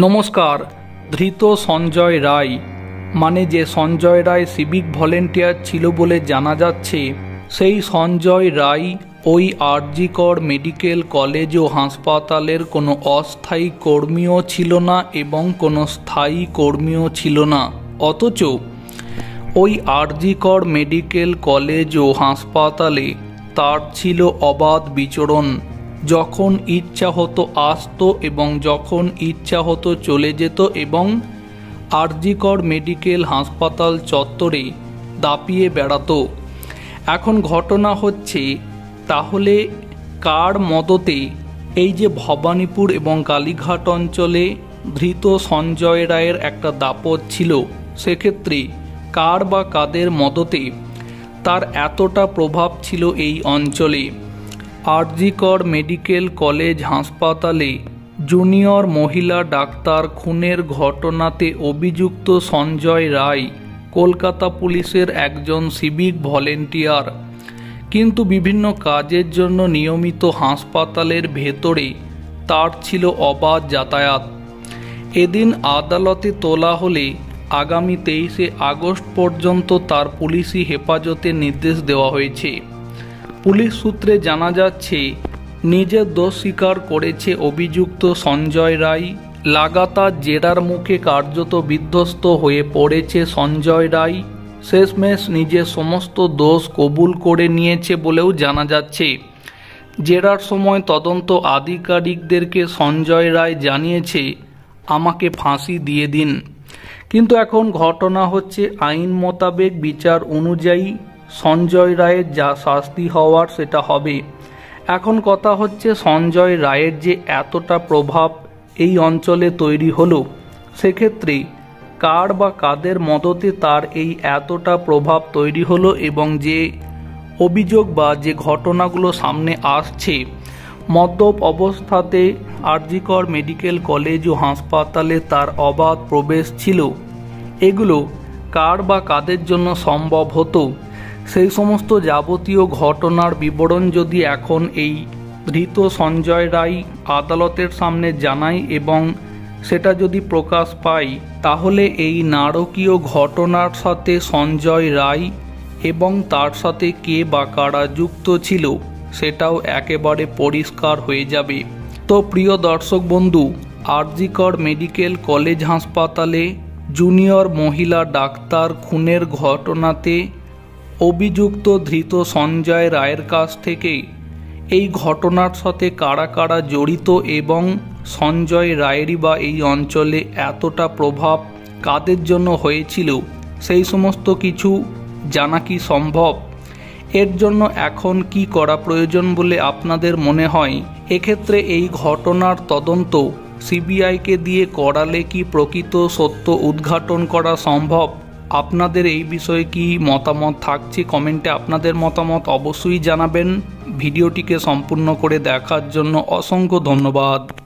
নমস্কার। ধৃত সঞ্জয় রায় মানে যে সঞ্জয় রায় সিভিক ভলেন্টিয়ার ছিল বলে জানা যাচ্ছে, সেই সঞ্জয় রায় ওই আরজিকর মেডিকেল কলেজ ও হাসপাতালের কোনো অস্থায়ী কর্মীও ছিল না এবং কোনো স্থায়ী কর্মীও ছিল না। অথচ ওই আরজিকর মেডিকেল কলেজ ও হাসপাতালে তার ছিল অবাধ বিচরণ। যখন ইচ্ছা হতো আসতো এবং যখন ইচ্ছা হতো চলে যেত এবং আরজিকর মেডিকেল হাসপাতাল চত্বরে দাপিয়ে বেড়াতো। এখন ঘটনা হচ্ছে, তাহলে কার মদতে এই যে ভবানীপুর এবং কালীঘাট অঞ্চলে ধৃত সঞ্জয় রায়ের একটা দাপট ছিল, সেক্ষেত্রে কার বা কাদের মদতে তার এতটা প্রভাব ছিল এই অঞ্চলে? আরজিকর মেডিকেল কলেজ হাসপাতালে জুনিয়র মহিলা ডাক্তার খুনের ঘটনাতে অভিযুক্ত সঞ্জয় রায় কলকাতা পুলিশের একজন সিভিক ভলেন্টিয়ার, কিন্তু বিভিন্ন কাজের জন্য নিয়মিত হাসপাতালের ভেতরে তার ছিল অবাধ যাতায়াত। এদিন আদালতে তোলা হলে আগামী 23শে আগস্ট পর্যন্ত তার পুলিশি হেফাজতের নির্দেশ দেওয়া হয়েছে। পুলিশ সূত্রে জানা যাচ্ছে, নিজের দোষ স্বীকার করেছে অভিযুক্ত সঞ্জয় রায়। লাগাতার জেরার মুখে কার্যত বিধ্বস্ত হয়ে পড়েছে সঞ্জয় রায়। শেষমেশ নিজের সমস্ত দোষ কবুল করে নিয়েছে বলেও জানা যাচ্ছে। জেরার সময় তদন্ত আধিকারিকদেরকে সঞ্জয় রায় জানিয়েছে, আমাকে ফাঁসি দিয়ে দিন। কিন্তু এখন ঘটনা হচ্ছে, আইন মোতাবেক বিচার অনুযায়ী সঞ্জয় রায়ের যা শাস্তি হওয়ার সেটা হবে। এখন কথা হচ্ছে, সঞ্জয় রায়ের যে এতটা প্রভাব এই অঞ্চলে তৈরি হলো, সেক্ষেত্রে কার বা কাদের মদতে তার এই এতটা প্রভাব তৈরি হলো এবং যে অভিযোগ বা যে ঘটনাগুলো সামনে আসছে, মদ্যপ অবস্থাতে আরজিকর মেডিকেল কলেজ ও হাসপাতালে তার অবাধ প্রবেশ ছিল, এগুলো কার বা কাদের জন্য সম্ভব হতো? সেই সমস্ত যাবতীয় ঘটনার বিবরণ যদি এখন এই ধৃত সঞ্জয় রায় আদালতের সামনে জানায় এবং সেটা যদি প্রকাশ পায়, তাহলে এই নারকীয় ঘটনার সাথে সঞ্জয় রায় এবং তার সাথে কে বা কারা যুক্ত ছিল সেটাও একেবারে পরিষ্কার হয়ে যাবে। তো প্রিয় দর্শক বন্ধু, আরজিকর মেডিকেল কলেজ হাসপাতালে জুনিয়র মহিলা ডাক্তার খুনের ঘটনাতে অভিযুক্ত ধৃত সঞ্জয় রায়ের কাছ থেকে এই ঘটনার সাথে কারা কারা জড়িত এবং সঞ্জয় রায়েরই বা এই অঞ্চলে এতটা প্রভাব কাদের জন্য হয়েছিল, সেই সমস্ত কিছু জানা কি সম্ভব? এর জন্য এখন কি করা প্রয়োজন বলে আপনাদের মনে হয়? এক্ষেত্রে এই ঘটনার তদন্ত সিবিআইকে দিয়ে করালে কি প্রকৃত সত্য উদ্ঘাটন করা সম্ভব? আপনাদের এই বিষয়ে কি মতামত থাকছে? কমেন্টে আপনাদের মতামত অবশ্যই জানাবেন। ভিডিওটিকে সম্পূর্ণ করে দেখার জন্য অসংখ্য ধন্যবাদ।